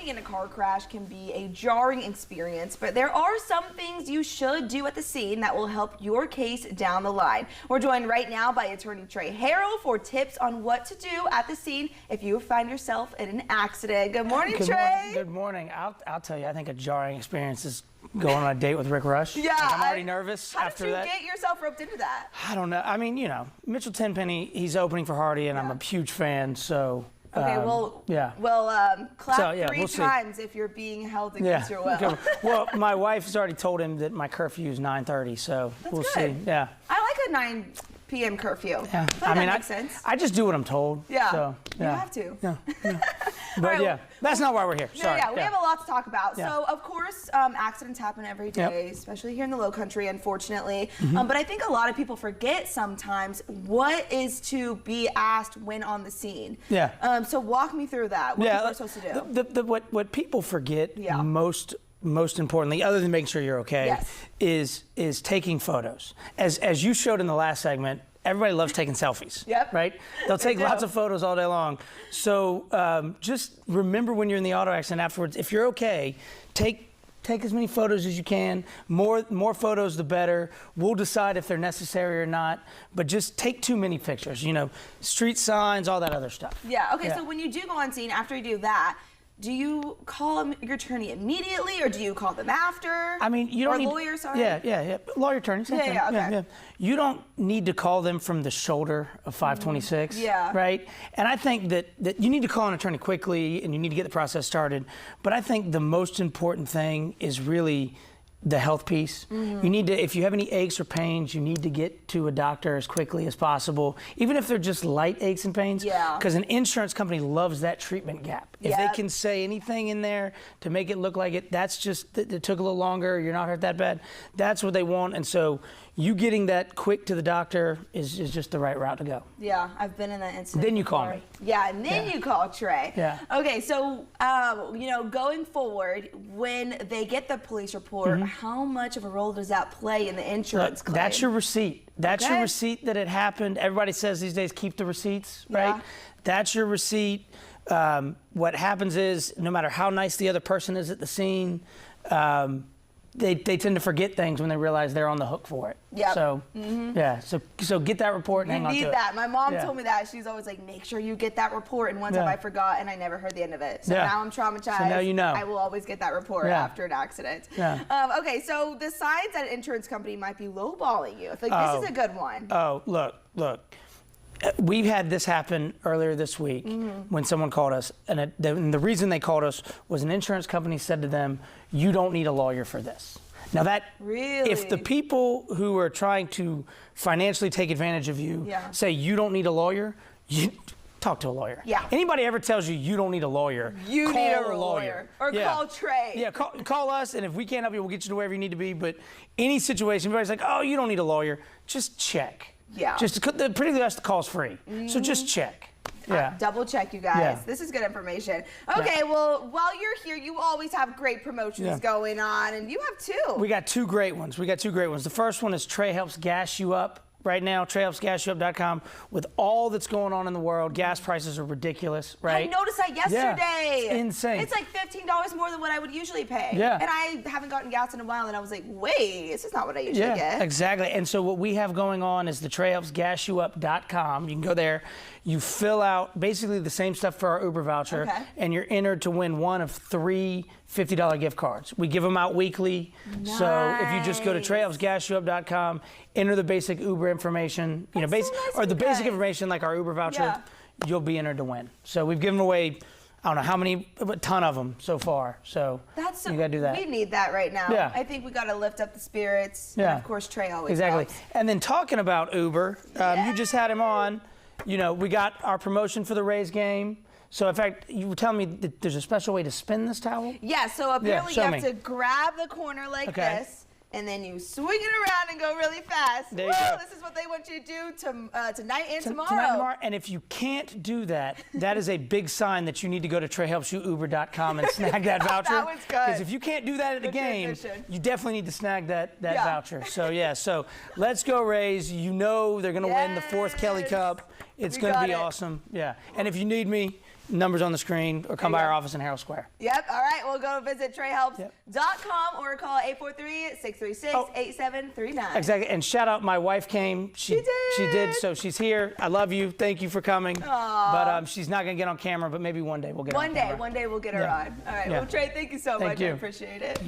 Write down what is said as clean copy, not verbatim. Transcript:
in a car crash can be a jarring experience, but there are some things you should do at the scene that will help your case down the line. We're joined right now by attorney Trey Harrell for tips on what to do at the scene if you find yourself in an accident. Good morning, Trey. Good morning. I'll tell you, I think a jarring experience is going on a date with Rick Rush. Yeah. I'm already nervous after that. How did you get yourself roped into that? I don't know. I mean, you know, Mitchell Tenpenny, he's opening for Hardy, and I'm a huge fan, so... Okay, clap three times if you're being held against your will. Okay. Well, my wife has already told him that my curfew is 9:30, so we'll see. Yeah. I like a 9 p.m. curfew. Yeah. I mean, that makes sense. I just do what I'm told. Yeah. So, yeah. You have to. Yeah. But yeah, that's not why we're here. Sorry. Yeah, we have a lot to talk about. Yeah. So, of course, accidents happen every day, especially here in the Low Country, unfortunately. But I think a lot of people forget sometimes what is to be asked when on the scene. Yeah. So walk me through that. What people are supposed to do. What people forget most importantly, other than making sure you're okay, is taking photos. As you showed in the last segment, everybody loves taking selfies. Yep. Right? They'll take lots of photos all day long. So just remember when you're in the auto accident afterwards, if you're okay, take as many photos as you can. More photos, the better. We'll decide if they're necessary or not. But just take too many pictures. You know, street signs, all that other stuff. Yeah. Okay. So when you do go on scene, after you do that, do you call your attorney immediately, or do you call them after? I mean, you don't need lawyer, sorry. Yeah. Lawyer, attorney. Same thing. Okay. You don't need to call them from the shoulder of 526. Yeah. Right. And I think that you need to call an attorney quickly, and you need to get the process started. But I think the most important thing is really the health piece. You need to, if you have any aches or pains, you need to get to a doctor as quickly as possible, even if they're just light aches and pains. Yeah. Because an insurance company loves that treatment gap. If they can say anything in there to make it look like it took a little longer, you're not hurt that bad, that's what they want. And so you getting that quick to the doctor is just the right route to go. Yeah, I've been in that incident. Then you call me. Yeah, and then you call Trey. Yeah. Okay, so going forward, when they get the police report, how much of a role does that play in the insurance claim? That's your receipt. That's your receipt that it happened. Everybody says these days keep the receipts, right? Yeah. That's your receipt. What happens is, no matter how nice the other person is at the scene, they tend to forget things when they realize they're on the hook for it. Yeah. So so get that report and hang on to it. You need that. My mom told me that. She's always like, make sure you get that report. And one time I forgot, and I never heard the end of it. So now I'm traumatized. So now you know. I will always get that report after an accident. Yeah. Okay, so the signs that an insurance company might be lowballing you. I think this is a good one. Oh, look. We've had this happen earlier this week when someone called us, and the reason they called us was an insurance company said to them, "You don't need a lawyer for this." Now if the people who are trying to financially take advantage of you say you don't need a lawyer, you talk to a lawyer. Yeah. Anybody ever tells you you don't need a lawyer, you call need a lawyer. Or call Trey. Yeah, call us, and if we can't help you, we'll get you to wherever you need to be. But any situation, everybody's like, "Oh, you don't need a lawyer," just check. Yeah. Particularly us, the call's free. So just check. Yeah. Double check, you guys. Yeah. This is good information. Okay, well, while you're here, you always have great promotions going on, and you have two. We got two great ones. The first one is Trey Helps Gas You Up. Right now, TreyHelpsGasYouUp.com. With all that's going on in the world, gas prices are ridiculous, right? I noticed that yesterday. Yeah, it's insane. It's like $15 more than what I would usually pay. Yeah. And I haven't gotten gas in a while, and I was like, wait, this is not what I usually get. Yeah, exactly. And so what we have going on is the TreyHelpsGasYouUp.com. You can go there. You fill out basically the same stuff for our Uber voucher, and you're entered to win one of 3 $50 gift cards. We give them out weekly. Nice. So if you just go to TreyHelpsGasYouUp.com, enter the basic Uber information, basic information like our Uber voucher, you'll be entered to win. So we've given away, I don't know how many, a ton of them so far. So you gotta do that. We need that right now. Yeah. I think we gotta lift up the spirits. Yeah. And of course, Trey always helps. And then talking about Uber, you just had him on. You know, we got our promotion for the Rays game. So, in fact, you were telling me that there's a special way to spin this towel? Yeah, so apparently you have to grab the corner like this, and then you swing it around and go really fast. There you go. This is what they want you to do tonight and tomorrow. Tonight and tomorrow. And if you can't do that, that is a big sign that you need to go to TreyHelpsYouUber.com and snag that voucher. That one's good. Because if you can't do that at the game, you definitely need to snag that voucher. So, so let's go Rays. You know they're going to win the 4th Kelly Cup. It's going to be awesome. Yeah. And if you need me, Numbers on the screen, or come by our office in Harrell Square. Yep. All right. We'll go visit TreyHelps.com or call 843-636-8739. Exactly. And shout out, my wife came. She did. So she's here. I love you. Thank you for coming. Aww. But she's not going to get on camera, but maybe one day we'll get her on camera. One day we'll get her on. All right. Well, Trey, thank you so much. You. I appreciate it.